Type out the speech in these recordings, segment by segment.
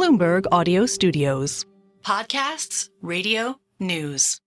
Bloomberg Audio Studios. Podcasts, radio, news.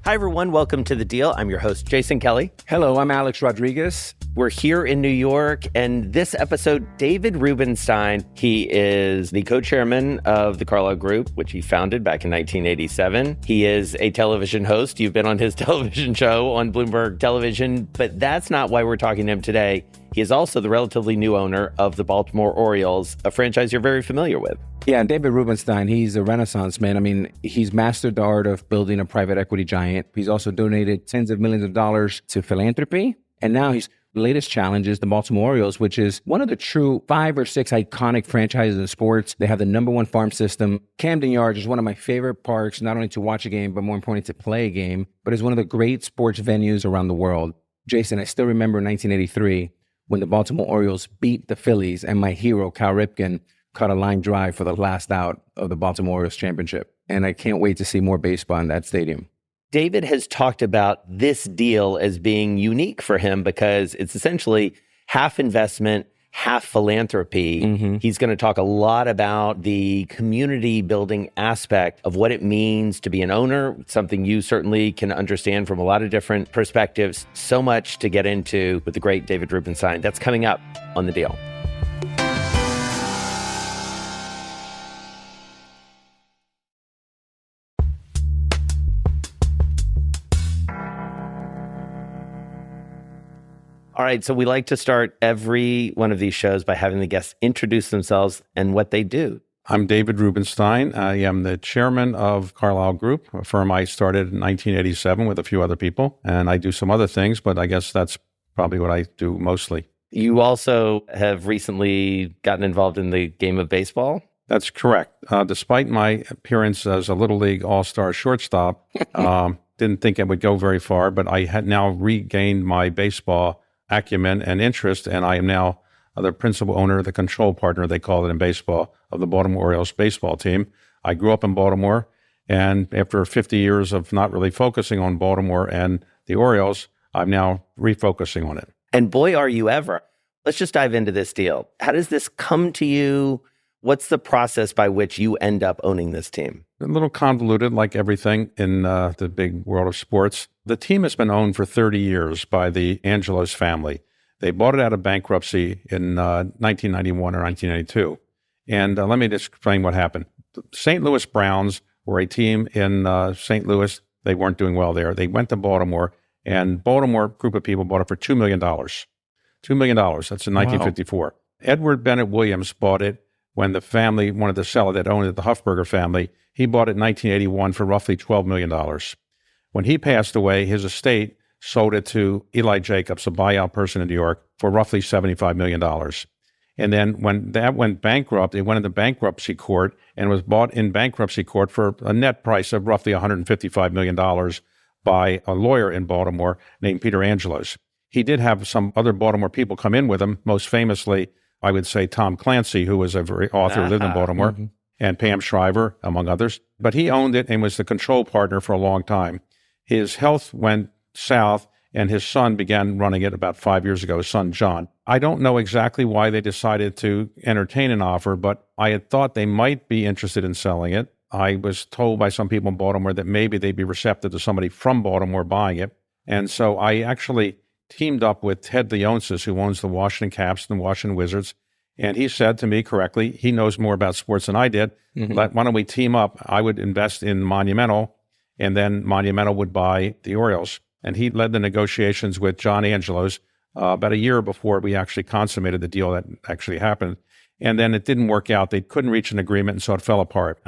Hi, everyone. Welcome to The Deal. I'm your host, Jason Kelly. Hello, I'm Alex Rodriguez. We're here in New York, and this episode, David Rubenstein, he is the co-chairman of the Carlyle Group, which he founded back in 1987. He is a television host. You've been on his television show on Bloomberg Television, but that's not why we're talking to him today. He is also the relatively new owner of the Baltimore Orioles, a franchise you're very familiar with. Yeah, and David Rubenstein, he's a Renaissance man. I mean, he's mastered the art of building a private equity giant. He's also donated tens of millions of dollars to philanthropy. And now his latest challenge is the Baltimore Orioles, which is one of the true 5 or 6 iconic franchises in sports. They have the number one farm system. Camden Yards is one of my favorite parks, not only to watch a game, but more importantly, to play a game. But it's one of the great sports venues around the world. Jason, I still remember in 1983 when the Baltimore Orioles beat the Phillies and my hero, Cal Ripken, caught a line drive for the last out of the Baltimore Orioles championship. And I can't wait to see more baseball in that stadium. David has talked about this deal as being unique for him because it's essentially half investment, half philanthropy. Mm-hmm. He's going to talk a lot about the community building aspect of what it means to be an owner, something you certainly can understand from a lot of different perspectives. So much to get into with the great David Rubenstein. That's coming up on The Deal. All right, so we like to start every one of these shows by having the guests introduce themselves and what they do. I'm David Rubenstein. I am the chairman of Carlyle Group, a firm I started in 1987 with a few other people. And I do some other things, but I guess that's probably what I do mostly. You also have recently gotten involved in the game of baseball? That's correct. Despite my appearance as a Little League All-Star shortstop, didn't think I would go very far, but I had now regained my baseball acumen and interest, and I am now the principal owner, the control partner, they call it in baseball, of the Baltimore Orioles baseball team. I grew up in Baltimore, and after 50 years of not really focusing on Baltimore and the Orioles, I'm now refocusing on it. And boy, are you ever. Let's just dive into this deal. How does this come to you? What's the process by which you end up owning this team? A little convoluted, like everything in the big world of sports. The team has been owned for 30 years by the Angelos family. They bought it out of bankruptcy in 1991 or 1992. And let me just explain what happened. The St. Louis Browns were a team in St. Louis. They weren't doing well there. They went to Baltimore, and Baltimore group of people bought it for $2 million. $2 million. That's in 1954. Wow. Edward Bennett Williams bought it when the family wanted to sell it. That owned it, the Huffberger family. He bought it in 1981 for roughly $12 million. When he passed away, his estate sold it to Eli Jacobs, a buyout person in New York, for roughly $75 million. And then when that went bankrupt, it went into bankruptcy court and was bought in bankruptcy court for a net price of roughly $155 million by a lawyer in Baltimore named Peter Angelos. He did have some other Baltimore people come in with him, most famously, I would say, Tom Clancy, who was a very author who lived in Baltimore, and Pam Shriver, among others. But he owned it and was the control partner for a long time. His health went south, and his son began running it about 5 years ago, his son, John. I don't know exactly why they decided to entertain an offer, but I had thought they might be interested in selling it. I was told by some people in Baltimore that maybe they'd be receptive to somebody from Baltimore buying it. And so I actually teamed up with Ted Leonsis, who owns the Washington Caps and the Washington Wizards. And he said to me correctly, he knows more about sports than I did, why don't we team up? I would invest in Monumental, and then Monumental would buy the Orioles. And he led the negotiations with John Angelos about a year before we actually consummated the deal that actually happened. And then it didn't work out. They couldn't reach an agreement, and so it fell apart.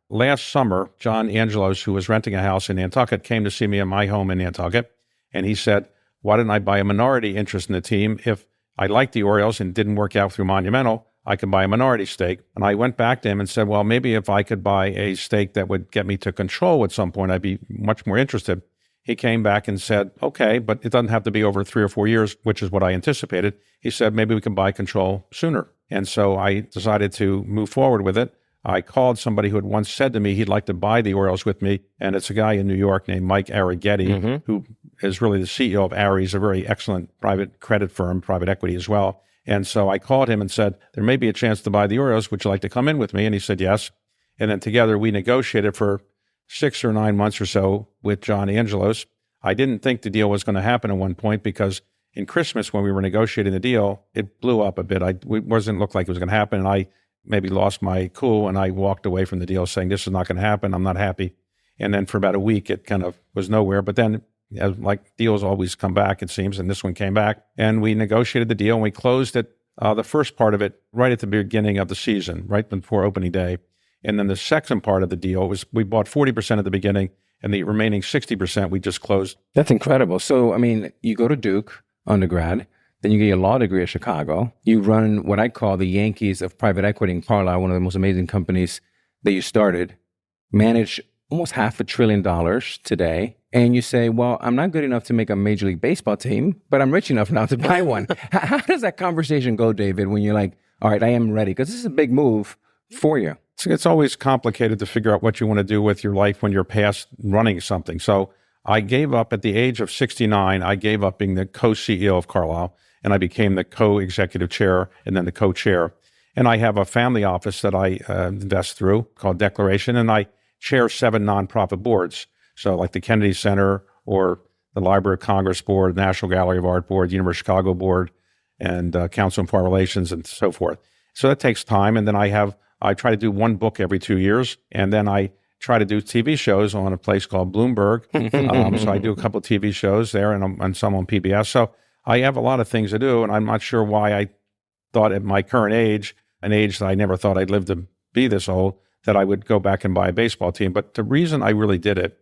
Last summer, John Angelos, who was renting a house in Nantucket, came to see me in my home in Nantucket, and he said, why didn't I buy a minority interest in the team? If I liked the Orioles and didn't work out through Monumental, I could buy a minority stake. And I went back to him and said, well, maybe if I could buy a stake that would get me to control at some point, I'd be much more interested. He came back and said, okay, but it doesn't have to be over 3 or 4 years, which is what I anticipated. He said, maybe we can buy control sooner. And so I decided to move forward with it. I called somebody who had once said to me he'd like to buy the Orioles with me, and it's a guy in New York named Mike Arrighetti, who is really the CEO of Ares, a very excellent private credit firm, private equity as well. And so I called him and said, there may be a chance to buy the Orioles. Would you like to come in with me? And he said yes. And then together we negotiated for 6 or 9 months or so with John Angelos. I didn't think the deal was going to happen at one point because in Christmas when we were negotiating the deal, it blew up a bit. It wasn't look like it was going to happen. And I maybe lost my cool and I walked away from the deal saying, this is not going to happen. I'm not happy. And then for about a week, it kind of was nowhere. But then like deals always come back, it seems. And this one came back and we negotiated the deal and we closed it, the first part of it right at the beginning of the season, right before opening day. And then the second part of the deal was we bought 40% at the beginning and the remaining 60% we just closed. That's incredible. So, I mean, you go to Duke undergrad, then you get your law degree at Chicago. You run what I call the Yankees of private equity in Carlyle, one of the most amazing companies that you started, manage almost $500 billion today. And you say, well, I'm not good enough to make a Major League Baseball team, but I'm rich enough now to buy one. How does that conversation go, David, when you're like, all right, I am ready? Because this is a big move for you. It's always complicated to figure out what you want to do with your life when you're past running something. So I gave up at the age of 69. I gave up being the co-CEO of Carlyle, and I became the co-executive chair and then the co-chair. And I have a family office that I invest through called Declaration, and I chair 7 nonprofit boards. So like the Kennedy Center or the Library of Congress Board, National Gallery of Art Board, University of Chicago Board, and Council on Foreign Relations and so forth. So that takes time. And then I try to do one book every 2 years, and then I try to do TV shows on a place called Bloomberg. So I do a couple of TV shows there and some on PBS. So I have a lot of things to do, and I'm not sure why I thought at my current age, an age that I never thought I'd live to be this old, that I would go back and buy a baseball team. But the reason I really did it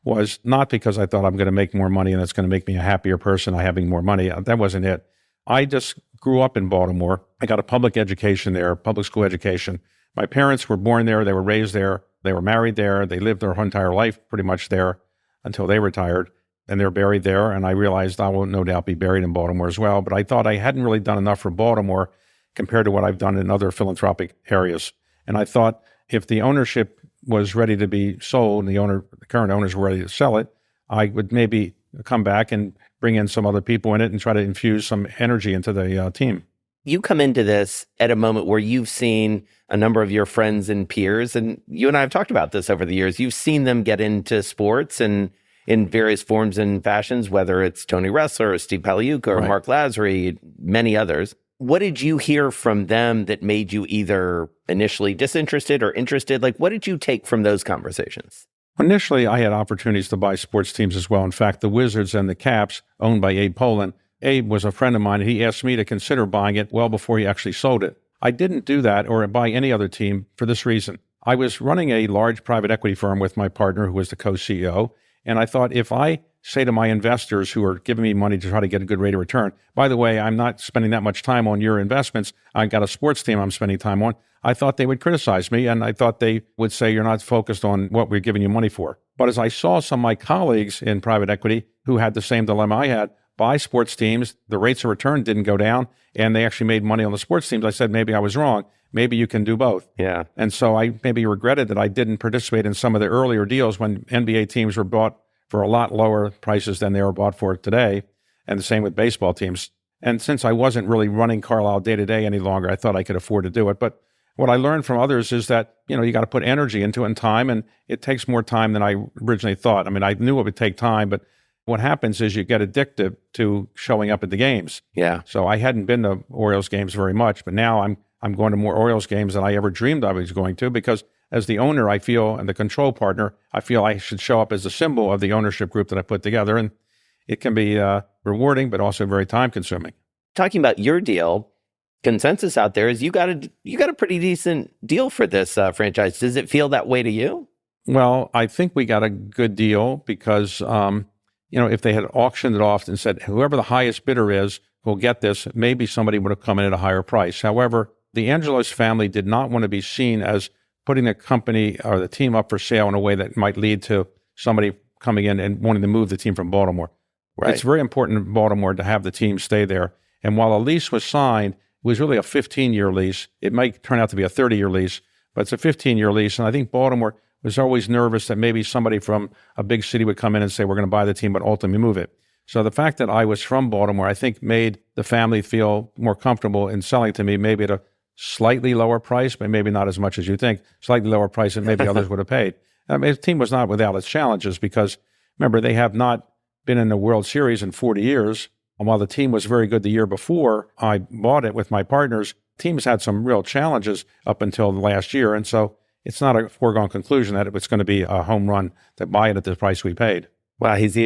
was not because I thought I'm going to make more money and it's going to make me a happier person by having more money. That wasn't it. I just grew up in Baltimore. I got a public education there, public school education. My parents were born there. They were raised there. They were married there. They lived their whole entire life pretty much there until they retired. And they're buried there. And I realized I will no doubt be buried in Baltimore as well. But I thought I hadn't really done enough for Baltimore compared to what I've done in other philanthropic areas. And I thought if the ownership was ready to be sold and the current owners were ready to sell it, I would maybe come back and bring in some other people in it and try to infuse some energy into the team. You come into this at a moment where you've seen a number of your friends and peers, and you and I have talked about this over the years. You've seen them get into sports and in various forms and fashions, whether it's Tony Ressler or Steve Paliuca or Mark Lazary, many others. What did you hear from them that made you either initially disinterested or interested? Like, what did you take from those conversations? Initially, I had opportunities to buy sports teams as well. In fact, the Wizards and the Caps, owned by Abe Poland, Abe was a friend of mine. He asked me to consider buying it well before he actually sold it. I didn't do that or buy any other team for this reason. I was running a large private equity firm with my partner, who was the co-CEO, and I thought if I say to my investors who are giving me money to try to get a good rate of return, by the way, I'm not spending that much time on your investments. I got a sports team I'm spending time on. I thought they would criticize me, and I thought they would say, you're not focused on what we're giving you money for. But as I saw some of my colleagues in private equity who had the same dilemma I had, buy sports teams, the rates of return didn't go down, and they actually made money on the sports teams. I said, maybe I was wrong. Maybe you can do both. Yeah. And so I maybe regretted that I didn't participate in some of the earlier deals when NBA teams were bought for a lot lower prices than they were bought for today, and the same with baseball teams. And since I wasn't really running Carlyle day to day any longer, I thought I could afford to do it. But what I learned from others is that, you got to put energy into it and time, and it takes more time than I originally thought. I mean, I knew it would take time, but what happens is you get addicted to showing up at the games. Yeah. So I hadn't been to Orioles games very much, but now I'm going to more Orioles games than I ever dreamed I was going to, because as the owner, I feel, and the control partner, I feel I should show up as a symbol of the ownership group that I put together. And it can be rewarding, but also very time consuming. Talking about your deal, consensus out there is you got a pretty decent deal for this franchise. Does it feel that way to you? Well, I think we got a good deal because, if they had auctioned it off and said, whoever the highest bidder is will get this, maybe somebody would have come in at a higher price. However, the Angelos family did not want to be seen as putting the company or the team up for sale in a way that might lead to somebody coming in and wanting to move the team from Baltimore. Right. It's very important in Baltimore to have the team stay there. And while a lease was signed, it was really a 15-year lease. It might turn out to be a 30-year lease, but it's a 15-year lease. And I think Baltimore was always nervous that maybe somebody from a big city would come in and say, we're going to buy the team, but ultimately move it. So the fact that I was from Baltimore, I think made the family feel more comfortable in selling to me, maybe at a slightly lower price, but maybe not as much as you think, slightly lower price than maybe others would have paid. I mean, the team was not without its challenges because, remember, they have not been in the World Series in 40 years. And while the team was very good the year before I bought it with my partners, the team has had some real challenges up until last year. And so it's not a foregone conclusion that it's going to be a home run to buy it at the price we paid. Wow, he's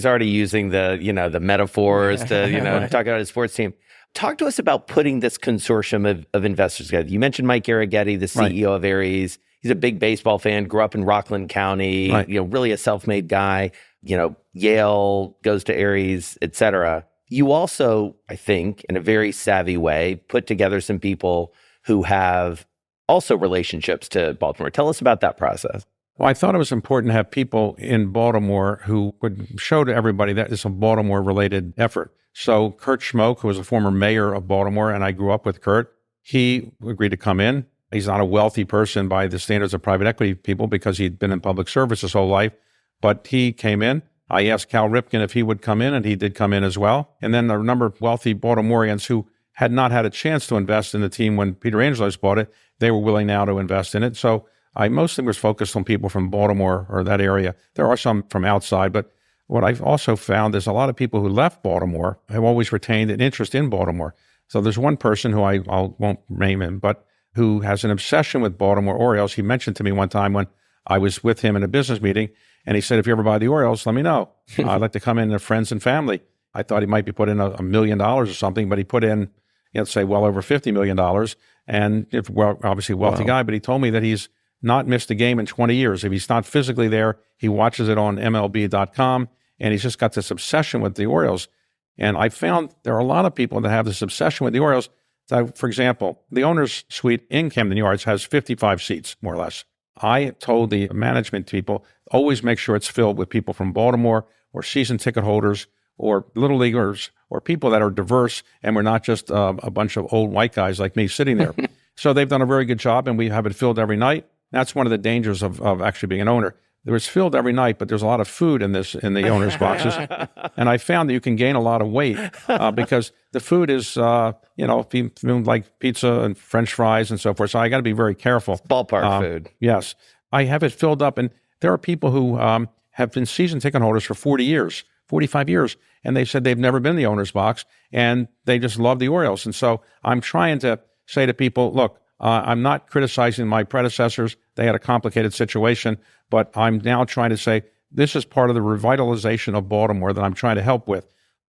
already using the metaphors to talk about his sports team. Talk to us about putting this consortium of investors together. You mentioned Mike Arrighetti, the CEO of Ares. He's a big baseball fan, grew up in Rockland County, really a self-made guy, Yale, goes to Ares, et cetera. You also, I think, in a very savvy way, put together some people who have also relationships to Baltimore. Tell us about that process. Well, I thought it was important to have people in Baltimore who would show to everybody that it's a Baltimore-related effort. So Kurt Schmoke, who was a former mayor of Baltimore, and I grew up with Kurt, he agreed to come in. He's not a wealthy person by the standards of private equity people because he'd been in public service his whole life, but he came in. I asked Cal Ripken if he would come in, and he did come in as well. And then a number of wealthy Baltimoreans who had not had a chance to invest in the team when Peter Angelos bought it, they were willing now to invest in it. So I mostly was focused on people from Baltimore or that area. There are some from outside, but what I've also found is a lot of people who left Baltimore have always retained an interest in Baltimore. So there's one person who I won't name him, but who has an obsession with Baltimore Orioles. He mentioned to me one time when I was with him in a business meeting, and he said, if you ever buy the Orioles, let me know. I'd like to come in as friends and family. I thought he might be put in $1 million or something, but he put in, say, well over $50 million. And obviously a wealthy guy, but he told me that he's not missed a game in 20 years. If he's not physically there, he watches it on MLB.com, and he's just got this obsession with the Orioles. And I found there are a lot of people that have this obsession with the Orioles. So, for example, the owner's suite in Camden Yards has 55 seats, more or less. I told the management people, always make sure it's filled with people from Baltimore or season ticket holders or little leaguers or people that are diverse, and we're not just a bunch of old white guys like me sitting there. So they've done a very good job, and we have it filled every night. That's one of the dangers of actually being an owner. There is filled every night, but there's a lot of food in the owner's boxes. And I found that you can gain a lot of weight because the food is, like pizza and French fries and so forth. So I got to be very careful. It's ballpark food. Yes. I have it filled up. And there are people who have been season ticket holders for 40 years, 45 years. And they said they've never been in the owner's box and they just love the Orioles. And so I'm trying to say to people, look, I'm not criticizing my predecessors. They had a complicated situation, but I'm now trying to say this is part of the revitalization of Baltimore that I'm trying to help with.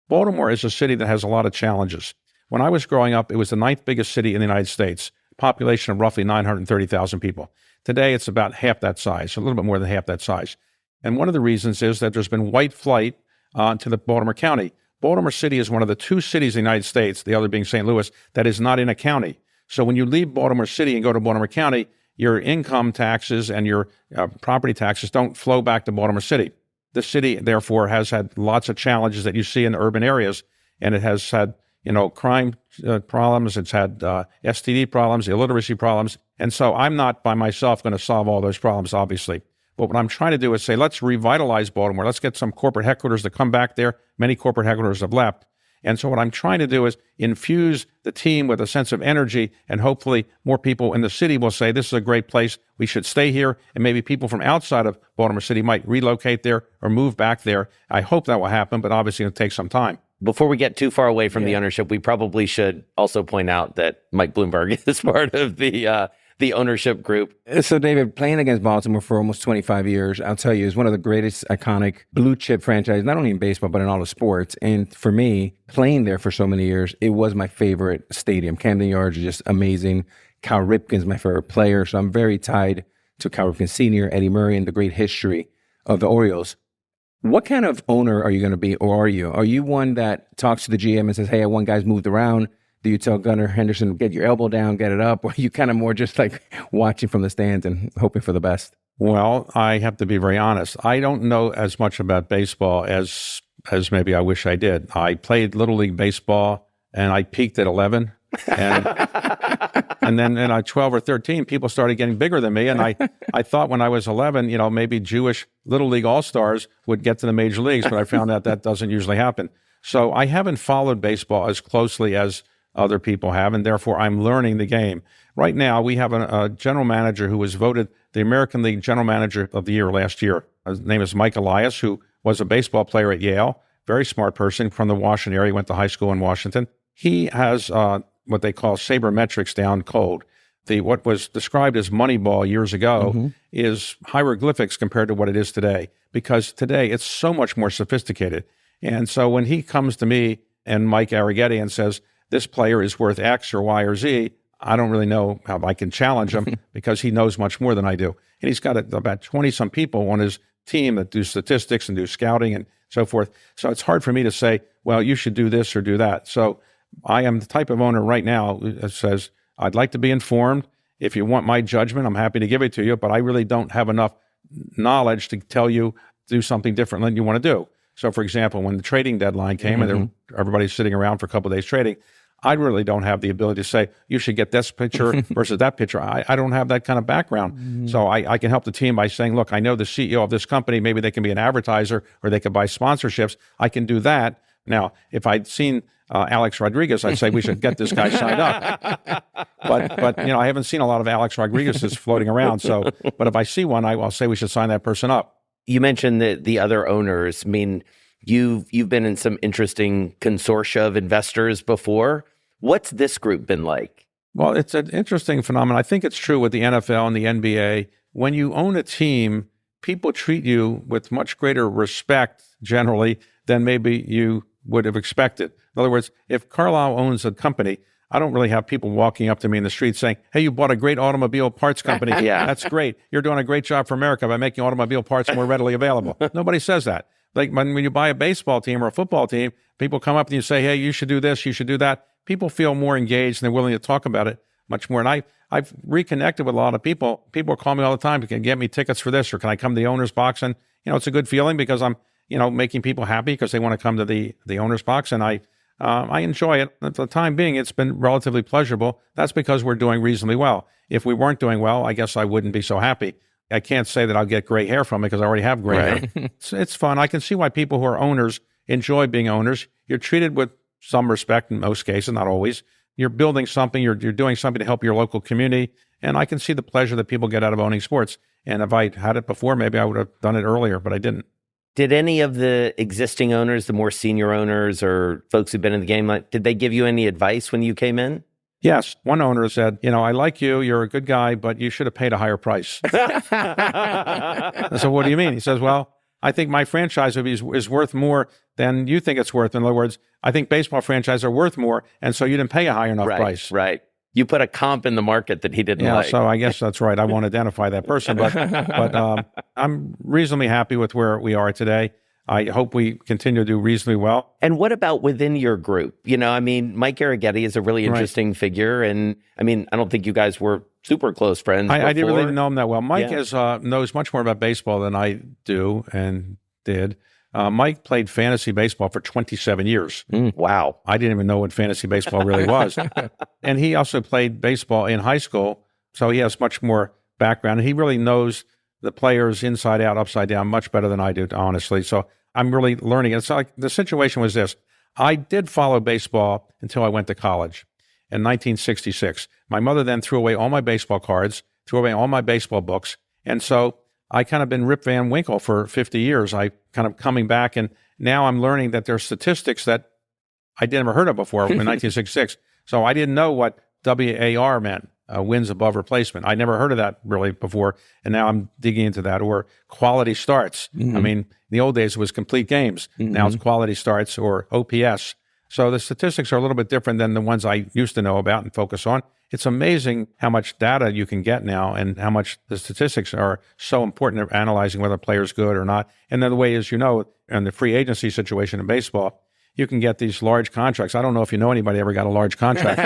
Baltimore is a city that has a lot of challenges. When I was growing up, it was the 9th biggest city in the United States, population of roughly 930,000 people. Today, it's about half that size, a little bit more than half that size. And one of the reasons is that there's been white flight to the Baltimore County. Baltimore City is one of the 2 cities in the United States, the other being St. Louis, that is not in a county. So when you leave Baltimore City and go to Baltimore County, your income taxes and your property taxes don't flow back to Baltimore City. The city, therefore, has had lots of challenges that you see in the urban areas, and it has had, crime problems. It's had STD problems, illiteracy problems. And so I'm not by myself going to solve all those problems, obviously. But what I'm trying to do is say, let's revitalize Baltimore. Let's get some corporate headquarters to come back there. Many corporate headquarters have left. And so what I'm trying to do is infuse the team with a sense of energy, and hopefully more people in the city will say, this is a great place, we should stay here, and maybe people from outside of Baltimore City might relocate there or move back there. I hope that will happen, but obviously it'll take some time. Before we get too far away from the ownership, we probably should also point out that Mike Bloomberg is part of the ownership group. So, David, playing against Baltimore for almost 25 years, I'll tell you, is one of the greatest iconic blue chip franchises, not only in baseball, but in all the sports. And for me, playing there for so many years, it was my favorite stadium. Camden Yards is just amazing. Cal Ripken's my favorite player. So I'm very tied to Cal Ripken Sr., Eddie Murray, and the great history of the Orioles. What kind of owner are you going to be, or are you? Are you one that talks to the GM and says, hey, I want guys moved around? Do you tell Gunnar Henderson, get your elbow down, get it up? Or are you kind of more just like watching from the stands and hoping for the best? Well, I have to be very honest. I don't know as much about baseball as maybe I wish I did. I played Little League Baseball, and I peaked at 11. And And then at 12 or 13, people started getting bigger than me. And I thought when I was 11, maybe Jewish Little League All-Stars would get to the major leagues, but I found out that doesn't usually happen. So I haven't followed baseball as closely as other people have, and therefore I'm learning the game. Right now, we have a general manager who was voted the American League General Manager of the Year last year. His name is Mike Elias, who was a baseball player at Yale, very smart person from the Washington area, went to high school in Washington. He has what they call sabermetrics down cold. What was described as Moneyball years ago is hieroglyphics compared to what it is today, because today it's so much more sophisticated. And so when he comes to me and Mike Arrighetti and says, this player is worth X or Y or Z, I don't really know how I can challenge him because he knows much more than I do. And he's got about 20-some people on his team that do statistics and do scouting and so forth. So it's hard for me to say, well, you should do this or do that. So I am the type of owner right now that says, I'd like to be informed. If you want my judgment, I'm happy to give it to you, but I really don't have enough knowledge to tell you to do something different than you want to do. So, for example, when the trading deadline came and everybody's sitting around for a couple of days trading, I really don't have the ability to say, you should get this pitcher versus that pitcher. I don't have that kind of background. So I can help the team by saying, look, I know the CEO of this company, maybe they can be an advertiser or they could buy sponsorships. I can do that. Now, if I'd seen Alex Rodriguez, I'd say we should get this guy signed up. But I haven't seen a lot of Alex Rodriguez's floating around. So, but if I see one, I'll say we should sign that person up. You mentioned the other owners. I mean, you've been in some interesting consortia of investors before. What's this group been like? Well, it's an interesting phenomenon. I think it's true with the NFL and the NBA. When you own a team, people treat you with much greater respect generally than maybe you would have expected. In other words, if Carlyle owns a company, I don't really have people walking up to me in the street saying, hey, you bought a great automobile parts company. Yeah. That's great. You're doing a great job for America by making automobile parts more readily available. Nobody says that. Like when you buy a baseball team or a football team, people come up and you say, hey, you should do this, you should do that. People feel more engaged and they're willing to talk about it much more. And I've reconnected with a lot of people. People call me all the time, can you get me tickets for this, or can I come to the owner's box? And, it's a good feeling because I'm, making people happy because they want to come to the owner's box. And I enjoy it. At the time being, it's been relatively pleasurable. That's because we're doing reasonably well. If we weren't doing well, I guess I wouldn't be so happy. I can't say that I'll get gray hair from it because I already have gray hair. It's fun. I can see why people who are owners enjoy being owners. You're treated with some respect in most cases, not always. You're building something. You're doing something to help your local community. And I can see the pleasure that people get out of owning sports. And if I had it before, maybe I would have done it earlier, but I didn't. Did any of the existing owners, the more senior owners or folks who've been in the game, did they give you any advice when you came in? Yes. One owner said, I like you. You're a good guy, but you should have paid a higher price. I said, what do you mean? He says, well, I think my franchise is worth more than you think it's worth. In other words, I think baseball franchises are worth more, and so you didn't pay a high enough price. Right. You put a comp in the market that he didn't like. So I guess that's right. I won't identify that person, but I'm reasonably happy with where we are today. I hope we continue to do reasonably well. And what about within your group? Mike Arrighetti is a really interesting figure. And I don't think you guys were super close friends. I didn't really know him that well. Mike knows much more about baseball than I do and did. Mike played fantasy baseball for 27 years. Wow. I didn't even know what fantasy baseball really was. And he also played baseball in high school, so he has much more background. And he really knows the players inside out, upside down, much better than I do, honestly. So I'm really learning. It's like the situation was this. I did follow baseball until I went to college in 1966. My mother then threw away all my baseball cards, threw away all my baseball books. And so I kind of been Rip Van Winkle for 50 years. I kind of coming back, and now I'm learning that there's statistics that I never heard of before in 1966. So I didn't know what WAR meant, wins above replacement. I never heard of that really before, and now I'm digging into that. Or quality starts. I mean, in the old days it was complete games. Now it's quality starts or OPS. So the statistics are a little bit different than the ones I used to know about and focus on. It's amazing how much data you can get now and how much the statistics are so important in analyzing whether a player's good or not. And then the way is, in the free agency situation in baseball, you can get these large contracts. I don't know if you know anybody ever got a large contract.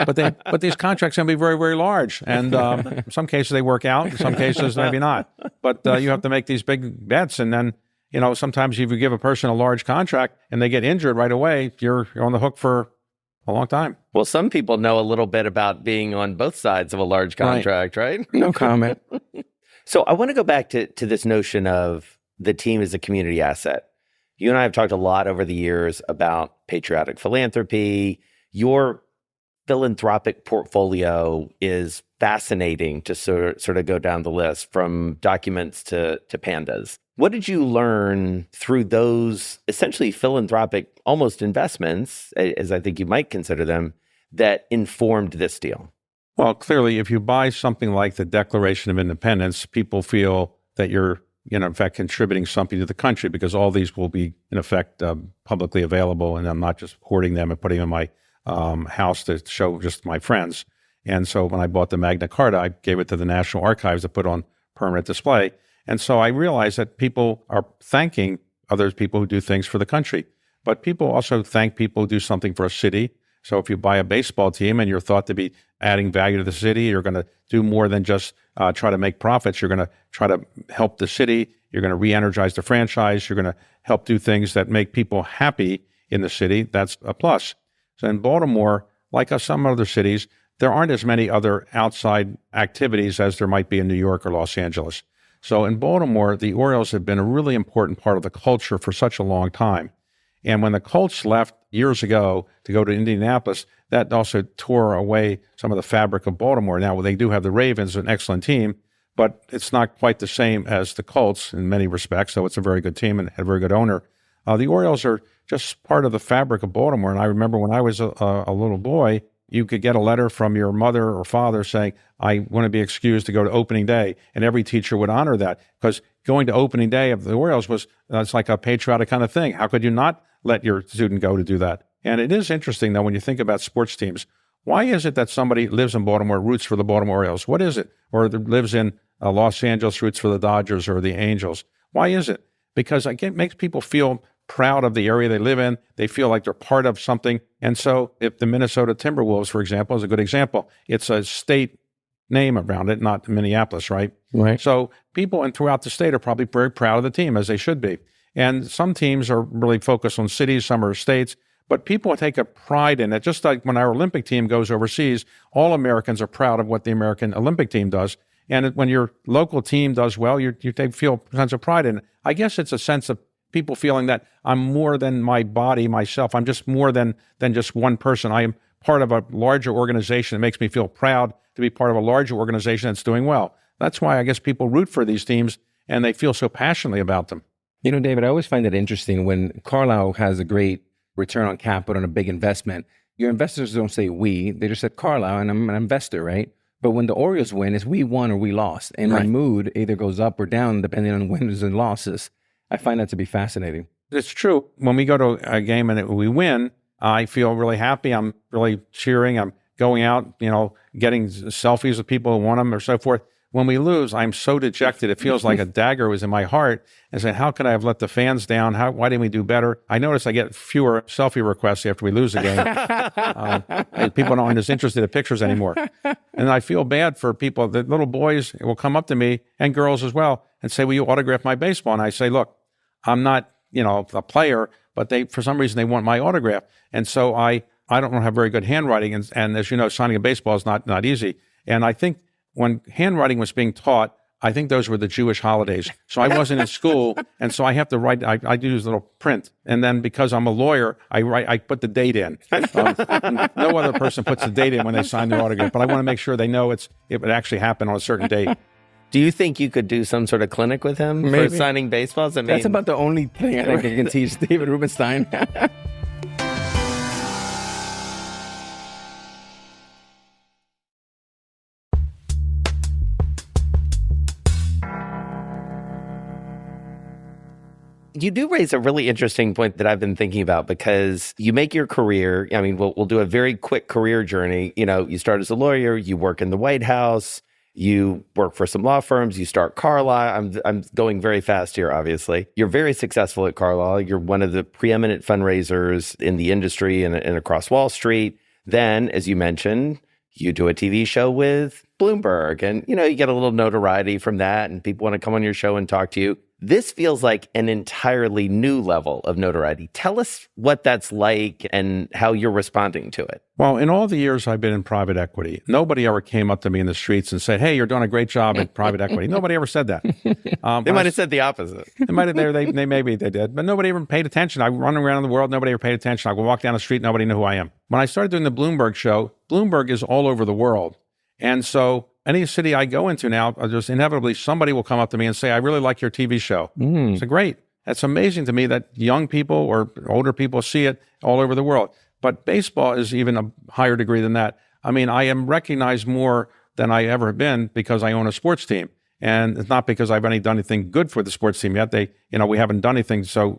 But these contracts can be very, very large. And in some cases they work out, in some cases maybe not. But you have to make these big bets. And then, sometimes if you give a person a large contract and they get injured right away, you're on the hook for a long time. Well, some people know a little bit about being on both sides of a large contract, right? No comment. So I want to go back to this notion of the team as a community asset. You and I have talked a lot over the years about patriotic philanthropy. Your philanthropic portfolio is fascinating to sort of go down the list, from documents to pandas. What did you learn through those essentially philanthropic almost investments, as I think you might consider them, that informed this deal? Well, clearly, if you buy something like the Declaration of Independence, people feel that you're, in fact, contributing something to the country, because all these will be, in effect, publicly available, and I'm not just hoarding them and putting them in my house to show just my friends. And so when I bought the Magna Carta, I gave it to the National Archives to put on permanent display. And so I realized that people are thanking other people who do things for the country. But people also thank people who do something for a city. So if you buy a baseball team and you're thought to be adding value to the city, you're going to do more than just try to make profits. You're going to try to help the city. You're going to re-energize the franchise. You're going to help do things that make people happy in the city. That's a plus. So in Baltimore, like some other cities, there aren't as many other outside activities as there might be in New York or Los Angeles. So in Baltimore, the Orioles have been a really important part of the culture for such a long time. And when the Colts left years ago to go to Indianapolis, that also tore away some of the fabric of Baltimore. Now, they do have the Ravens, an excellent team, but it's not quite the same as the Colts in many respects. So it's a very good team and a very good owner. The Orioles are just part of the fabric of Baltimore. And I remember when I was a little boy, you could get a letter from your mother or father saying, I want to be excused to go to opening day. And every teacher would honor that, because going to opening day of the Orioles was, it's like a patriotic kind of thing. How could you not let your student go to do that? And it is interesting, though, when you think about sports teams, why is it that somebody lives in Baltimore, roots for the Baltimore Orioles? What is it? Or lives in Los Angeles, roots for the Dodgers or the Angels? Why is it? Because it makes people feel proud of the area they live in. They feel like they're part of something. And so if the Minnesota Timberwolves, for example, is a good example, it's a state name around it, not Minneapolis, right? Right. So people throughout the state are probably very proud of the team, as they should be. And some teams are really focused on cities, some are states, but people take a pride in it. Just like when our Olympic team goes overseas, all Americans are proud of what the American Olympic team does. And when your local team does well, you feel a sense of pride in it. I guess it's a sense of people feeling that I'm more than my body, myself. I'm just more than just one person. I am part of a larger organization. It makes me feel proud to be part of a larger organization that's doing well. That's why I guess people root for these teams, and they feel so passionately about them. You know, David, I always find it interesting when Carlyle has a great return on capital and a big investment. Your investors don't say we, they just said Carlyle, and I'm an investor, right? But when the Orioles win, it's we won or we lost. And my mood either goes up or down depending on wins and losses. I find that to be fascinating. It's true. When we go to a game and we win, I feel really happy. I'm really cheering. I'm going out, getting selfies with people who want them or so forth. When we lose, I'm so dejected. It feels like a dagger was in my heart and saying, how could I have let the fans down? Why didn't we do better? I notice I get fewer selfie requests after we lose a game. People aren't as interested in pictures anymore. And I feel bad for people. The little boys will come up to me, and girls as well, and say, will you autograph my baseball? And I say, look, I'm not, a player, but for some reason, they want my autograph. And so I don't have very good handwriting. And as you know, signing a baseball is not easy. And I think when handwriting was being taught, I think those were the Jewish holidays. So I wasn't in school, and so I have to write. I do this little print, and then because I'm a lawyer, I put the date in. No other person puts the date in when they sign their autograph, but I want to make sure they know it would actually happen on a certain date. Do you think you could do some sort of clinic with him for signing baseballs? That's about the only thing I think I can teach David Rubenstein. You do raise a really interesting point that I've been thinking about, because you make your career, we'll do a very quick career journey. You start as a lawyer, you work in the White House, you work for some law firms, you start Carlyle. I'm going very fast here, obviously. You're very successful at Carlyle. You're one of the preeminent fundraisers in the industry and across Wall Street. Then, as you mentioned, you do a TV show with Bloomberg, and you get a little notoriety from that, and people want to come on your show and talk to you. This feels like an entirely new level of notoriety. Tell us what that's like and how you're responding to it. Well, in all the years I've been in private equity, nobody ever came up to me in the streets and said, "Hey, you're doing a great job at private equity." Nobody ever said that. They might have said the opposite. They might have. They maybe they did, but nobody ever paid attention. I run around the world, nobody ever paid attention. I would walk down the street, nobody knew who I am. When I started doing the Bloomberg show, Bloomberg is all over the world, and so any city I go into now, just inevitably somebody will come up to me and say, "I really like your TV show." It's great. It's amazing to me that young people or older people see it all over the world. But baseball is even a higher degree than that. I mean, I am recognized more than I ever have been because I own a sports team. And it's not because I've done anything good for the sports team yet. We haven't done anything to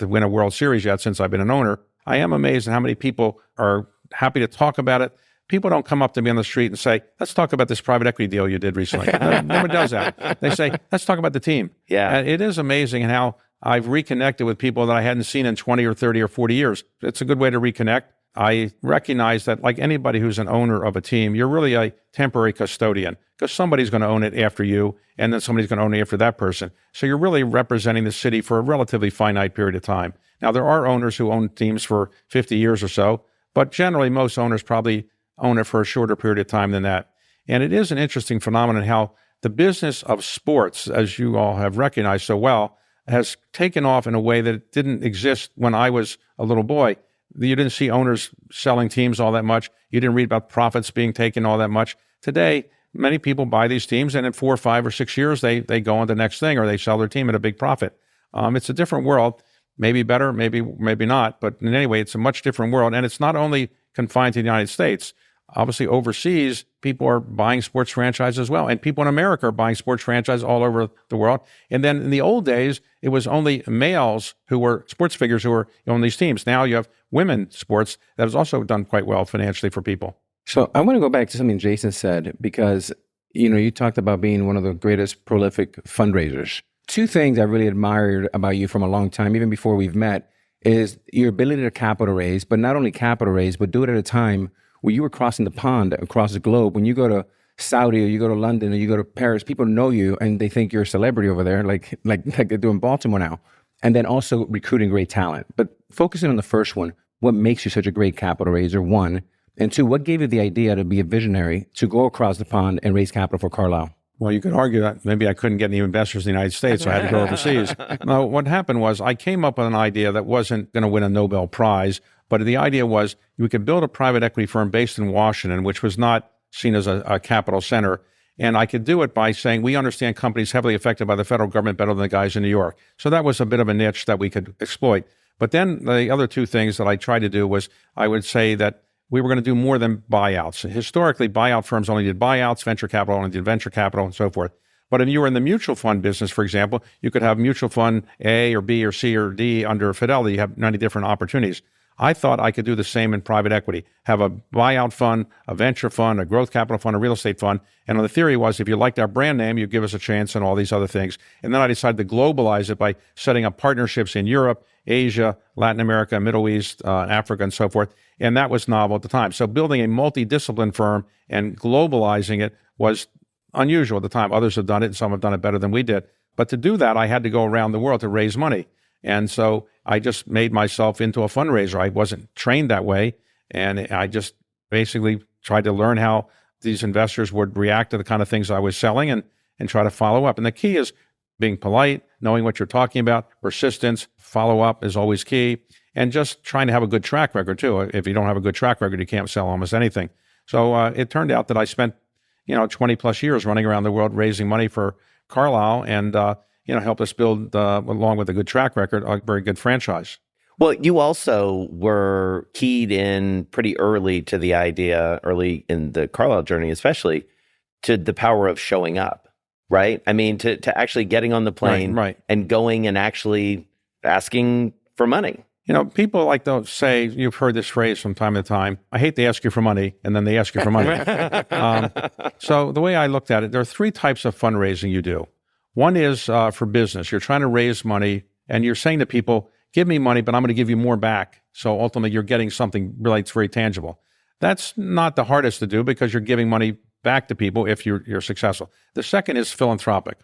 win a World Series yet since I've been an owner. I am amazed at how many people are happy to talk about it. People don't come up to me on the street and say, "Let's talk about this private equity deal you did recently." Nobody does that. They say, "Let's talk about the team." Yeah. And it is amazing how I've reconnected with people that I hadn't seen in 20 or 30 or 40 years. It's a good way to reconnect. I recognize that, like anybody who's an owner of a team, you're really a temporary custodian because somebody's going to own it after you, and then somebody's going to own it after that person. So you're really representing the city for a relatively finite period of time. Now, there are owners who own teams for 50 years or so, but generally most owners probably own it for a shorter period of time than that. And it is an interesting phenomenon how the business of sports, as you all have recognized so well, has taken off in a way that it didn't exist when I was a little boy. You didn't see owners selling teams all that much. You didn't read about profits being taken all that much. Today, many people buy these teams, and in 4 or 5 or 6 years, they go on to the next thing, or they sell their team at a big profit. It's a different world, maybe better, maybe not. But in any way, it's a much different world. And it's not only confined to the United States. Obviously, overseas, people are buying sports franchises as well. And people in America are buying sports franchises all over the world. And then in the old days, it was only males who were sports figures who were on these teams. Now you have women sports that has also done quite well financially for people. So I want to go back to something Jason said, because, you talked about being one of the greatest prolific fundraisers. 2 things I really admired about you from a long time, even before we've met, is your ability to capital raise, but not only capital raise, but do it at a time where you were crossing the pond across the globe. When you go to Saudi or you go to London or you go to Paris, people know you and they think you're a celebrity over there, like they do in Baltimore now. And then also recruiting great talent. But focusing on the first one, what makes you such a great capital raiser, 1? And 2, what gave you the idea to be a visionary to go across the pond and raise capital for Carlyle? Well, you could argue that maybe I couldn't get any investors in the United States, so I had to go overseas. No, what happened was I came up with an idea that wasn't going to win a Nobel Prize, but the idea was we could build a private equity firm based in Washington, which was not seen as a capital center. And I could do it by saying we understand companies heavily affected by the federal government better than the guys in New York. So that was a bit of a niche that we could exploit. But then the other 2 things that I tried to do was I would say that we were going to do more than buyouts. Historically, buyout firms only did buyouts, venture capital only did venture capital, and so forth. But if you were in the mutual fund business, for example, you could have mutual fund A or B or C or D under Fidelity. You have many different opportunities. I thought I could do the same in private equity, have a buyout fund, a venture fund, a growth capital fund, a real estate fund. And the theory was if you liked our brand name, you give us a chance and all these other things. And then I decided to globalize it by setting up partnerships in Europe, Asia, Latin America, Middle East, Africa, and so forth. And that was novel at the time. So building a multidiscipline firm and globalizing it was unusual at the time. Others have done it, and some have done it better than we did. But to do that, I had to go around the world to raise money. And so I just made myself into a fundraiser. I wasn't trained that way. And I just basically tried to learn how these investors would react to the kind of things I was selling and try to follow up. And the key is being polite, knowing what you're talking about, persistence, follow up is always key, and just trying to have a good track record too. If you don't have a good track record, you can't sell almost anything. So it turned out that I spent 20 plus years running around the world raising money for Carlyle and helped us build, along with a good track record, a very good franchise. Well, you also were keyed in pretty early to the idea, early in the Carlyle journey especially, to the power of showing up, right? I mean, to actually getting on the plane right. and going and actually asking for money. People like to say, you've heard this phrase from time to time, I hate to ask you for money, and then they ask you for money. So the way I looked at it, there are 3 types of fundraising you do. One is for business. You're trying to raise money, and you're saying to people, give me money, but I'm going to give you more back. So ultimately, you're getting something really that's very tangible. That's not the hardest to do because you're giving money back to people if you're successful. The second is philanthropic.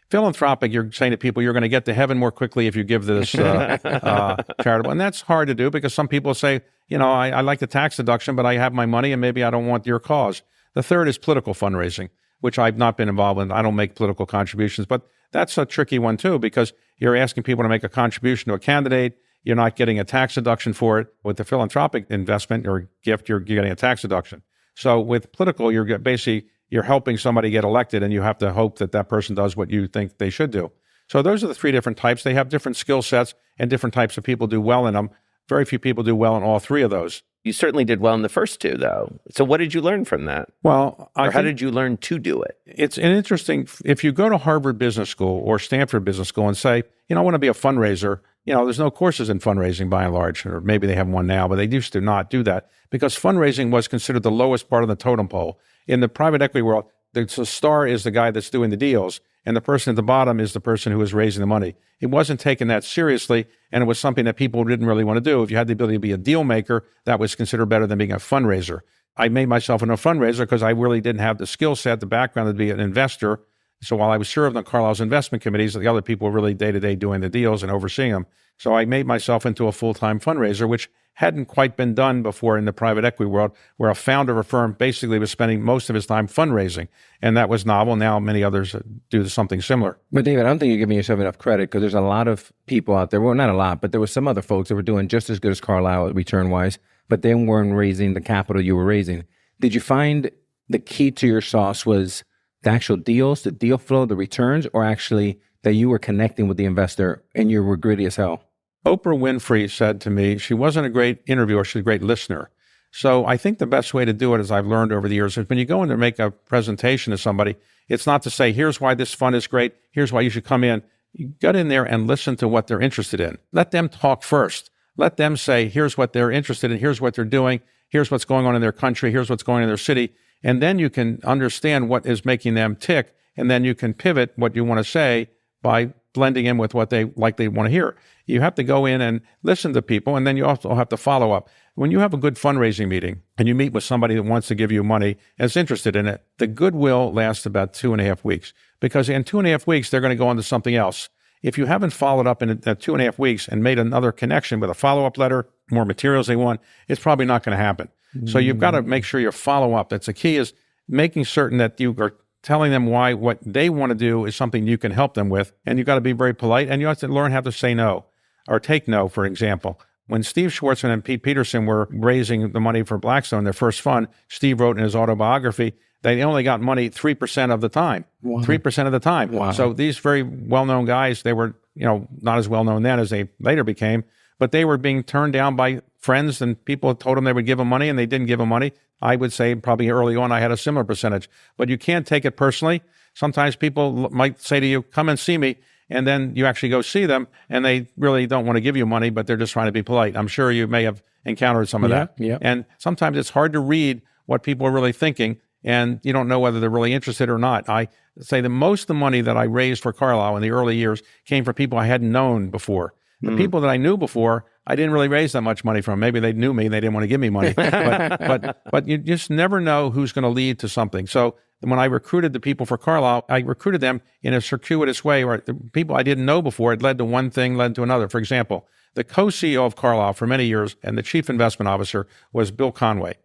Philanthropic, you're saying to people, you're going to get to heaven more quickly if you give this charitable. And that's hard to do because some people say, I like the tax deduction, but I have my money and maybe I don't want your cause. The third is political fundraising, which I've not been involved in. I don't make political contributions, but that's a tricky one too, because you're asking people to make a contribution to a candidate. You're not getting a tax deduction for it. With the philanthropic investment or gift, you're getting a tax deduction. So with political, you're helping somebody get elected, and you have to hope that that person does what you think they should do. So those are the three different types. They have different skill sets, and different types of people do well in them. Very few people do well in all three of those. You certainly did well in the first two, though. So what did you learn from that? Well, how did you learn to do it? It's an interesting, if you go to Harvard Business School or Stanford Business School and say, I want to be a fundraiser, there's no courses in fundraising by and large, or maybe they have one now, but they used to not do that because fundraising was considered the lowest part of the totem pole. In the private equity world, the star is the guy that's doing the deals, and the person at the bottom is the person who is raising the money. It wasn't taken that seriously, and it was something that people didn't really want to do. If you had the ability to be a deal maker, that was considered better than being a fundraiser. I made myself into a fundraiser because I really didn't have the skill set, the background to be an investor. So while I was served on Carlyle's investment committees, the other people were really day-to-day doing the deals and overseeing them. So I made myself into a full-time fundraiser, which hadn't quite been done before in the private equity world, where a founder of a firm basically was spending most of his time fundraising. And that was novel. Now many others do something similar. But David, I don't think you're giving yourself enough credit because there's a lot of people out there, well, not a lot, but there were some other folks that were doing just as good as Carlyle return-wise, but they weren't raising the capital you were raising. Did you find the key to your sauce was the actual deals, the deal flow, the returns, or actually that you were connecting with the investor and you were gritty as hell? Oprah Winfrey said to me, she wasn't a great interviewer, she's a great listener. So I think the best way to do it, as I've learned over the years, is when you go in to make a presentation to somebody, it's not to say, here's why this fund is great, here's why you should come in. You get in there and listen to what they're interested in. Let them talk first. Let them say, here's what they're interested in, here's what they're doing, here's what's going on in their country, here's what's going on in their city. And then you can understand what is making them tick, and then you can pivot what you want to say by blending in with what they likely want to hear. You have to go in and listen to people, and then you also have to follow up. When you have a good fundraising meeting and you meet with somebody that wants to give you money and is interested in it, the goodwill lasts about 2.5 weeks, because in 2.5 weeks, they're going to go on to something else. If you haven't followed up in 2.5 weeks and made another connection with a follow-up letter, more materials they want, it's probably not going to happen. So you've got to make sure you follow up. That's the key, is making certain that you are telling them why what they want to do is something you can help them with. And you've got to be very polite, and you have to learn how to say no or take no, for example. When Steve Schwarzman and Pete Peterson were raising the money for Blackstone, their first fund, Steve wrote in his autobiography, they only got money 3% of the time. Wow. 3% of the time. Wow. So these very well-known guys, they were, not as well-known then as they later became, but they were being turned down by friends, and people told them they would give them money, and they didn't give them money. I would say probably early on I had a similar percentage, but you can't take it personally. Sometimes people might say to you, come and see me, and then you actually go see them, and they really don't want to give you money, but they're just trying to be polite. I'm sure you may have encountered some of that. Yeah. And sometimes it's hard to read what people are really thinking, and you don't know whether they're really interested or not. I say that most of the money that I raised for Carlyle in the early years came from people I hadn't known before. The people that I knew before, I didn't really raise that much money from. Maybe they knew me and they didn't want to give me money. But you just never know who's going to lead to something. So when I recruited the people for Carlyle, I recruited them in a circuitous way, where the people I didn't know before, it led to one thing, led to another. For example, the co-CEO of Carlyle for many years and the chief investment officer was Bill Conway.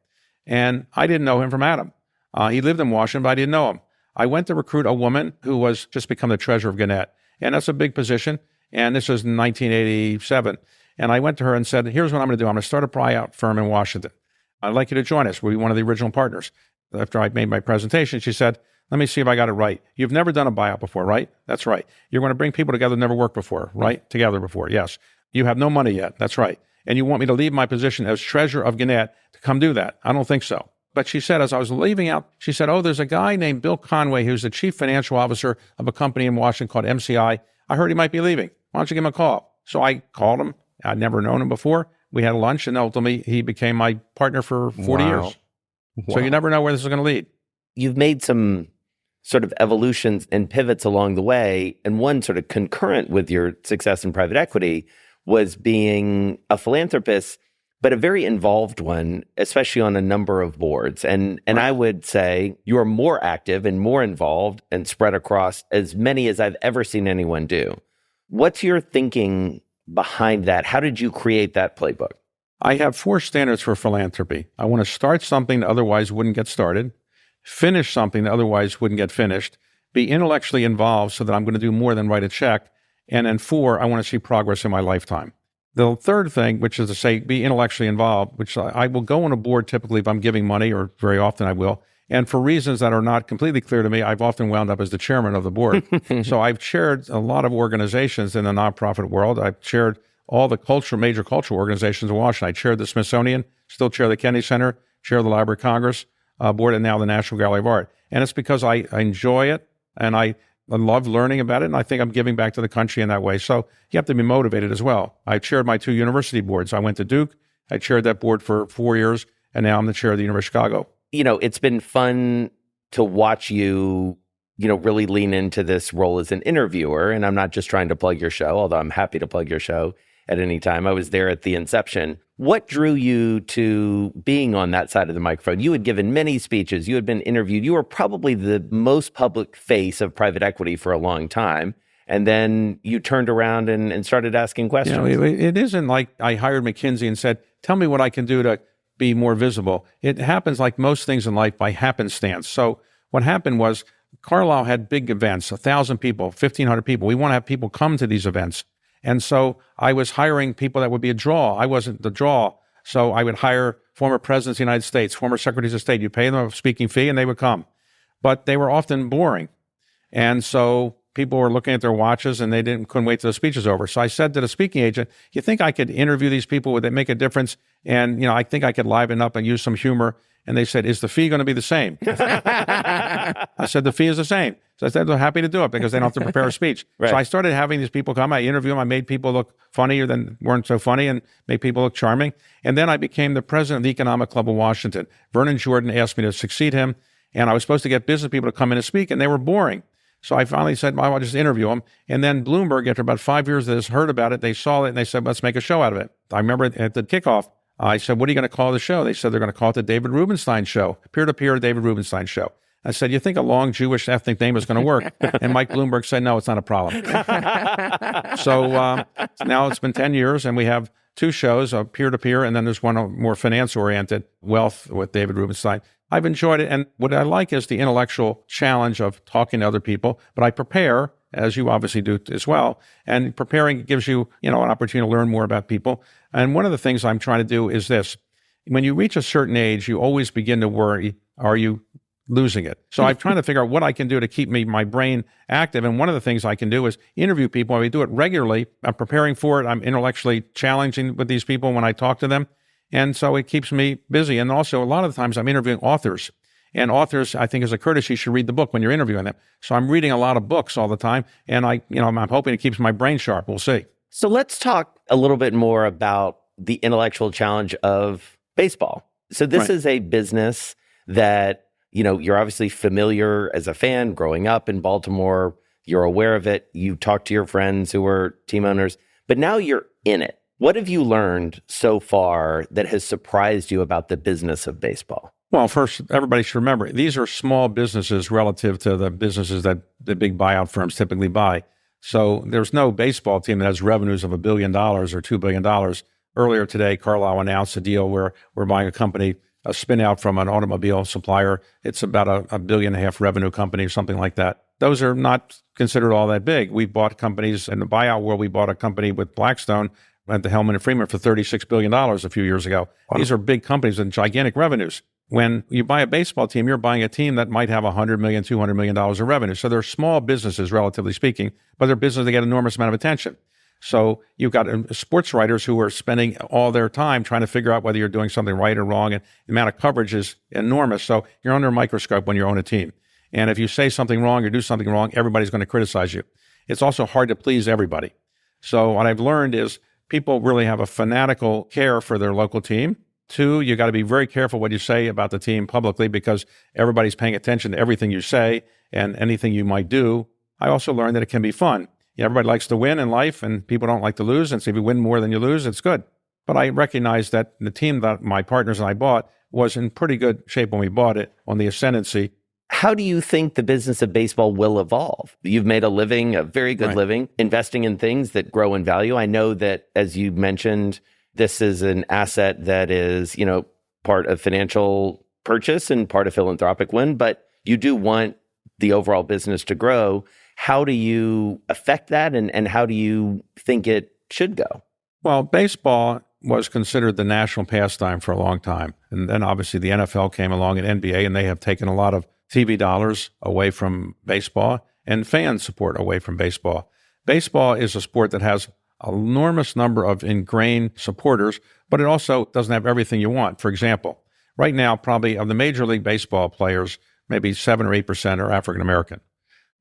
And I didn't know him from Adam. He lived in Washington, but I didn't know him. I went to recruit a woman who was just become the treasurer of Gannett. And that's a big position. And this was in 1987. And I went to her and said, here's what I'm going to do. I'm going to start a buyout firm in Washington. I'd like you to join us. We'll be one of the original partners. After I made my presentation, she said, let me see if I got it right. You've never done a buyout before, right? That's right. You're going to bring people together who never worked before, right? Together before, yes. You have no money yet. That's right. And you want me to leave my position as treasurer of Gannett to come do that? I don't think so. But she said, as I was leaving out, she said, oh, there's a guy named Bill Conway who's the chief financial officer of a company in Washington called MCI. I heard he might be leaving. Why don't you give him a call? So I called him. I'd never known him before. We had lunch, and ultimately he became my partner for 40 years. Wow. So you never know where this is going to lead. You've made some sort of evolutions and pivots along the way, and one sort of concurrent with your success in private equity was being a philanthropist, but a very involved one, especially on a number of boards. And I would say you are more active and more involved and spread across as many as I've ever seen anyone do. What's your thinking behind that? How did you create that playbook? I have 4 standards for philanthropy. I want to start something that otherwise wouldn't get started, finish something that otherwise wouldn't get finished, be intellectually involved so that I'm going to do more than write a check, and then 4, I want to see progress in my lifetime. The third thing, which is to say be intellectually involved, which I will go on a board typically if I'm giving money, or very often I will, and for reasons that are not completely clear to me, I've often wound up as the chairman of the board. So I've chaired a lot of organizations in the nonprofit world. I've chaired all the major cultural organizations in Washington. I chaired the Smithsonian, still chair the Kennedy Center, chair the Library of Congress board, and now the National Gallery of Art. And it's because I enjoy it, and I love learning about it, and I think I'm giving back to the country in that way. So you have to be motivated as well. I chaired my 2 university boards. I went to Duke. I chaired that board for 4 years, and now I'm the chair of the University of Chicago. It's been fun to watch you, really lean into this role as an interviewer. And I'm not just trying to plug your show, although I'm happy to plug your show at any time. I was there at the inception. What drew you to being on that side of the microphone? You had given many speeches. You had been interviewed. You were probably the most public face of private equity for a long time. And then you turned around and started asking questions. It isn't like I hired McKinsey and said, tell me what I can do to be more visible. It happens like most things in life by happenstance. So what happened was Carlyle had big events, 1,000 people, 1,500 people. We want to have people come to these events. And so I was hiring people that would be a draw. I wasn't the draw. So I would hire former presidents of the United States, former secretaries of state. You pay them a speaking fee and they would come. But they were often boring. And so people were looking at their watches and they couldn't wait till the speech was over. So I said to the speaking agent, you think I could interview these people? Would they make a difference? And, I think I could liven up and use some humor. And they said, is the fee going to be the same? I said, the fee is the same. So I said, they're happy to do it because they don't have to prepare a speech. Right. So I started having these people come. I interview them. I made people look funnier than weren't so funny and made people look charming. And then I became the president of the Economic Club of Washington. Vernon Jordan asked me to succeed him. And I was supposed to get business people to come in and speak, and they were boring. So I finally said, well, I'll just interview them. And then Bloomberg, after about 5 years of this, heard about it. They saw it, and they said, let's make a show out of it. I remember at the kickoff, I said, what are you going to call the show? They said, they're going to call it the David Rubenstein Show, peer-to-peer David Rubenstein Show. I said, you think a long Jewish ethnic name is going to work? And Mike Bloomberg said, no, it's not a problem. So now it's been 10 years, and we have 2 shows, peer-to-peer, and then there's one more finance-oriented, Wealth with David Rubenstein. I've enjoyed it, and what I like is the intellectual challenge of talking to other people, but I prepare, as you obviously do as well, and preparing gives you, an opportunity to learn more about people. And one of the things I'm trying to do is this. When you reach a certain age, you always begin to worry, are you losing it? So I'm trying to figure out what I can do to keep my brain active. And one of the things I can do is interview people. I do it regularly. I'm preparing for it. I'm intellectually challenging with these people when I talk to them. And so it keeps me busy. And also a lot of the times I'm interviewing authors. And authors, I think as a courtesy, should read the book when you're interviewing them. So I'm reading a lot of books all the time. And I'm hoping it keeps my brain sharp. We'll see. So let's talk a little bit more about the intellectual challenge of baseball. So this is a business that, you're obviously familiar as a fan growing up in Baltimore. You're aware of it. You talk to your friends who are team owners, but now you're in it. What have you learned so far that has surprised you about the business of baseball? Well, first, everybody should remember, these are small businesses relative to the businesses that the big buyout firms typically buy. So there's no baseball team that has revenues of $1 billion or $2 billion. Earlier today, Carlyle announced a deal where we're buying a company, a spin out from an automobile supplier. It's about a $1.5 billion revenue company or something like that. Those are not considered all that big. We bought companies in the buyout world. We bought a company with Blackstone at the Hellman and Freeman for $36 billion a few years ago. Wow. These are big companies with gigantic revenues. When you buy a baseball team, you're buying a team that might have $100 million, $200 million of revenue. So they're small businesses, relatively speaking, but they're businesses that get an enormous amount of attention. So you've got sports writers who are spending all their time trying to figure out whether you're doing something right or wrong, and the amount of coverage is enormous. So you're under a microscope when you own a team. And if you say something wrong or do something wrong, everybody's going to criticize you. It's also hard to please everybody. So what I've learned is people really have a fanatical care for their local team. 2, you got to be very careful what you say about the team publicly because everybody's paying attention to everything you say and anything you might do. I also learned that it can be fun. Everybody likes to win in life and people don't like to lose. And so if you win more than you lose, it's good. But I recognized that the team that my partners and I bought was in pretty good shape when we bought it, on the ascendancy. How do you think the business of baseball will evolve? You've made a living, a very good living, investing in things that grow in value. I know that, as you mentioned, this is an asset that is, part of financial purchase and part of philanthropic win, but you do want the overall business to grow. How do you affect that, and how do you think it should go? Well, baseball was considered the national pastime for a long time. And then obviously the NFL came along and NBA, and they have taken a lot of TV dollars away from baseball and fan support away from baseball. Baseball is a sport that has an enormous number of ingrained supporters, but it also doesn't have everything you want. For example, right now, probably of the Major League Baseball players, maybe 7 or 8% are African American.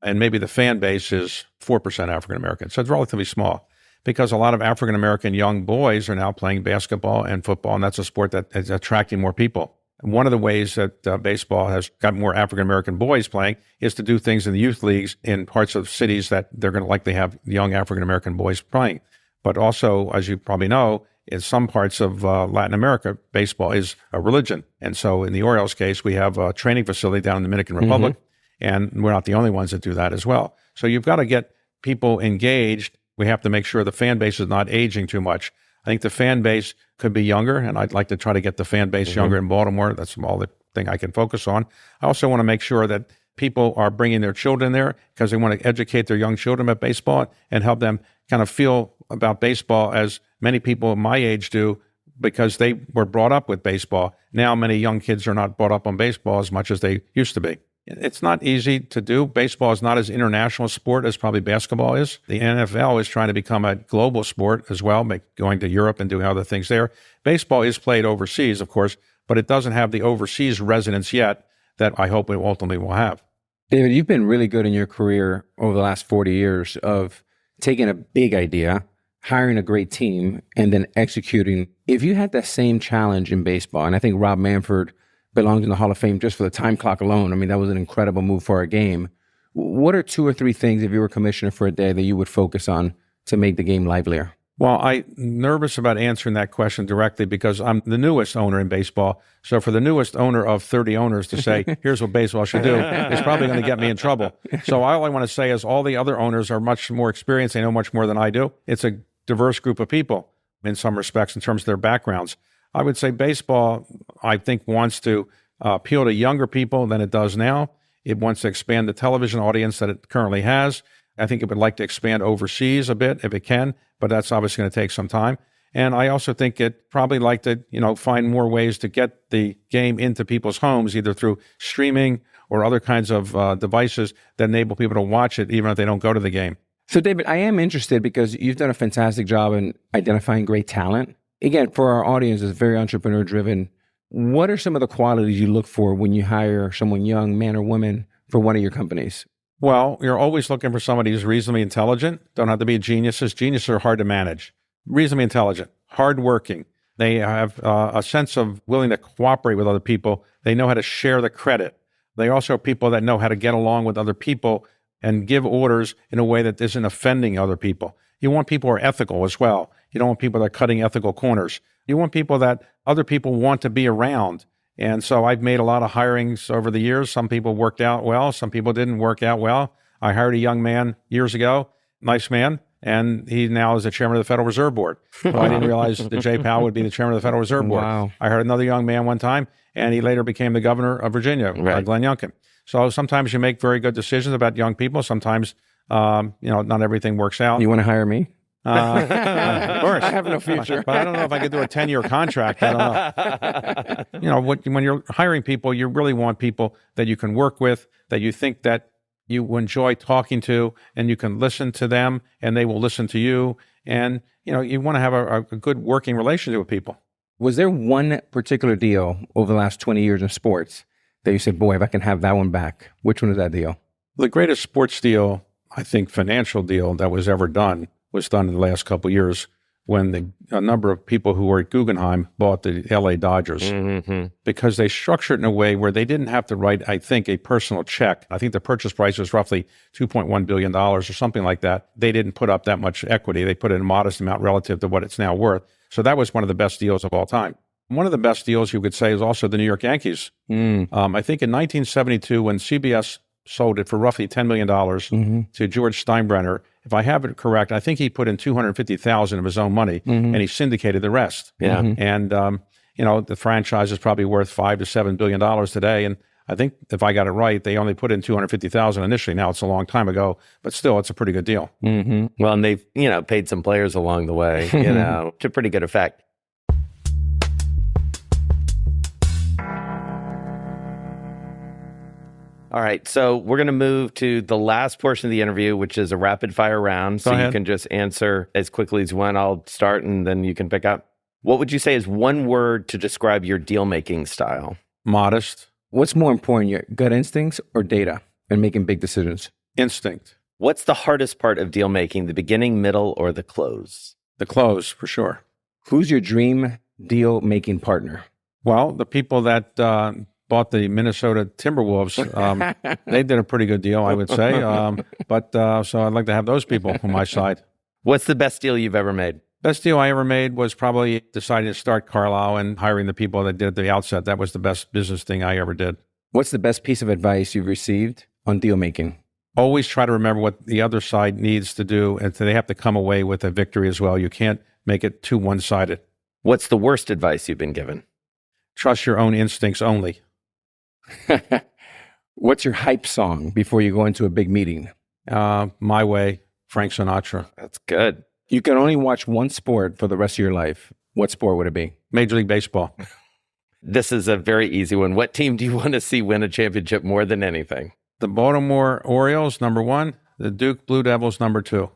And maybe the fan base is 4% African American. So it's relatively small, because a lot of African American young boys are now playing basketball and football, and that's a sport that is attracting more people. And one of the ways that baseball has got more African American boys playing is to do things in the youth leagues in parts of cities that they're going to likely have young African American boys playing. But also, as you probably know, in some parts of Latin America, baseball is a religion. And so in the Orioles case, we have a training facility down in the Dominican Republic, and we're not the only ones that do that as well. So you've got to get people engaged. We have to make sure the fan base is not aging too much. I think the fan base could be younger, and I'd like to try to get the fan base younger in Baltimore. That's all the thing I can focus on. I also want to make sure that people are bringing their children there, because they want to educate their young children about baseball and help them kind of feel about baseball as many people my age do, because they were brought up with baseball. Now many young kids are not brought up on baseball as much as they used to be. It's not easy to do. Baseball is not as international a sport as probably basketball is. The NFL is trying to become a global sport as well, going to Europe and doing other things there. Baseball is played overseas, of course, but it doesn't have the overseas resonance yet that I hope it ultimately will have. David, you've been really good in your career over the last 40 years of taking a big idea, hiring a great team, and then executing. If you had that same challenge in baseball, and I think Rob Manfred belongs in the Hall of Fame just for the time clock alone. I mean, that was an incredible move for our game. What are 2 or 3 things, if you were commissioner for a day, that you would focus on to make the game livelier? Well, I'm nervous about answering that question directly, because I'm the newest owner in baseball. So for the newest owner of 30 owners to say, here's what baseball should do, is probably going to get me in trouble. So all I want to say is all the other owners are much more experienced. They know much more than I do. It's a diverse group of people in some respects in terms of their backgrounds. I would say baseball, I think, wants to appeal to younger people than it does now. It wants to expand the television audience that it currently has. I think it would like to expand overseas a bit if it can, but that's obviously going to take some time. And I also think it probably like to, find more ways to get the game into people's homes, either through streaming or other kinds of devices that enable people to watch it, even if they don't go to the game. So, David, I am interested because you've done a fantastic job in identifying great talent. Again, for our audience, it's very entrepreneur-driven. What are some of the qualities you look for when you hire someone young, man or woman, for one of your companies? Well, you're always looking for somebody who's reasonably intelligent. Don't have to be geniuses. Geniuses are hard to manage. Reasonably intelligent, hardworking. They have a sense of willing to cooperate with other people. They know how to share the credit. They also are people that know how to get along with other people and give orders in a way that isn't offending other people. You want people who are ethical as well. You don't want people that are cutting ethical corners. You want people that other people want to be around. And so I've made a lot of hirings over the years. Some people worked out well. Some people didn't work out well. I hired a young man years ago, nice man, and he now is the chairman of the Federal Reserve Board. Well, I didn't realize that Jay Powell would be the chairman of the Federal Reserve Board. Wow. I hired another young man one time, and he later became the governor of Virginia, Glenn Youngkin. So sometimes you make very good decisions about young people. Sometimes, not everything works out. You want to hire me? Of course. I have no future. But I don't know if I could do a 10-year contract. I don't know. When you're hiring people, you really want people that you can work with, that you think that you enjoy talking to, and you can listen to them, and they will listen to you. And, you want to have a good working relationship with people. Was there one particular deal over the last 20 years in sports that you said, boy, if I can have that one back? Which one is that deal? The greatest sports deal, I think, financial deal that was ever done was done in the last couple of years when a number of people who were at Guggenheim bought the LA Dodgers because they structured it in a way where they didn't have to write, I think, a personal check. I think the purchase price was roughly $2.1 billion or something like that. They didn't put up that much equity. They put in a modest amount relative to what it's now worth. So that was one of the best deals of all time. One of the best deals you could say is also the New York Yankees. I think in 1972, when CBS sold it for roughly $10 million to George Steinbrenner, if I have it correct, I think he put in $250,000 of his own money and he syndicated the rest. And, the franchise is probably worth $5 to $7 billion today. And I think if I got it right, they only put in $250,000 initially. Now it's a long time ago, but still, it's a pretty good deal. Well, and they've, paid some players along the way, to pretty good effect. All right, so we're going to move to the last portion of the interview, which is a rapid fire round. So you can just answer as quickly as you want. I'll start and then you can pick up. What would you say is one word to describe your deal-making style? Modest. What's more important, your gut instincts or data in making big decisions? Instinct. What's the hardest part of deal-making, the beginning, middle, or the close? The close, for sure. Who's your dream deal-making partner? Well, the people that bought the Minnesota Timberwolves, they did a pretty good deal, I would say. So I'd like to have those people on my side. What's the best deal you've ever made? Best deal I ever made was probably deciding to start Carlyle and hiring the people that did at the outset. That was the best business thing I ever did. What's the best piece of advice you've received on deal making? Always try to remember what the other side needs to do, and so they have to come away with a victory as well. You can't make it too one-sided. What's the worst advice you've been given? Trust your own instincts only. What's your hype song before you go into a big meeting? My Way, Frank Sinatra. That's good. You can only watch one sport for the rest of your life. What sport would it be? Major League Baseball. This is a very easy one. What team do you want to see win a championship more than anything? The Baltimore Orioles, number 1. The Duke Blue Devils, number 2.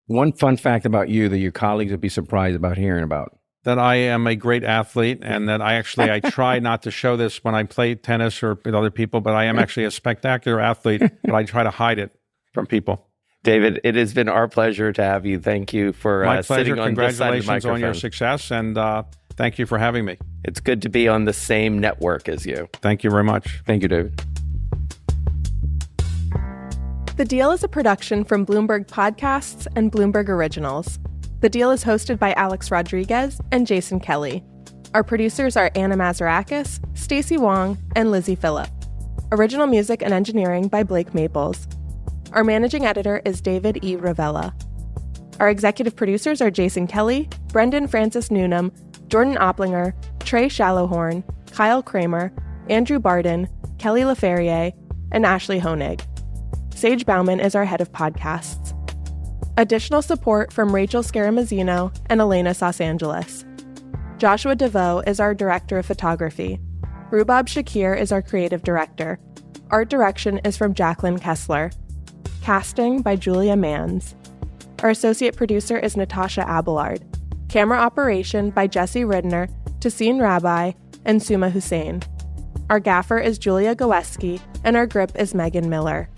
One fun fact about you that your colleagues would be surprised about hearing about. That I am a great athlete, and that I try not to show this when I play tennis or with other people, but I am actually a spectacular athlete, but I try to hide it from people. David, it has been our pleasure to have you. Thank you for sitting on this side of the microphone. Congratulations on your success, and thank you for having me. It's good to be on the same network as you. Thank you very much. Thank you, David. The Deal is a production from Bloomberg Podcasts and Bloomberg Originals. The Deal is hosted by Alex Rodriguez and Jason Kelly. Our producers are Anna Mazarakis, Stacey Wong, and Lizzie Phillip. Original music and engineering by Blake Maples. Our managing editor is David E. Ravella. Our executive producers are Jason Kelly, Brendan Francis Newnham, Jordan Opplinger, Trey Shallowhorn, Kyle Kramer, Andrew Barden, Kelly LaFerriere, and Ashley Honig. Sage Bauman is our head of podcasts. Additional support from Rachel Scaramazino and Elena Sasangelis. Joshua DeVoe is our director of photography. Rubab Shakir is our creative director. Art direction is from Jacqueline Kessler. Casting by Julia Manns. Our associate producer is Natasha Abelard. Camera operation by Jesse Ridner, Tassine Rabbi, and Suma Hussein. Our gaffer is Julia Goweski, and our grip is Megan Miller.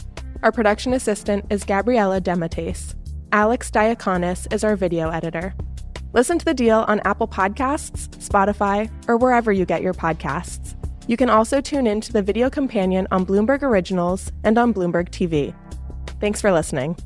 Our production assistant is Gabriella Demates. Alex Diakonis is our video editor. Listen to The Deal on Apple Podcasts, Spotify, or wherever you get your podcasts. You can also tune in to the video companion on Bloomberg Originals and on Bloomberg TV. Thanks for listening.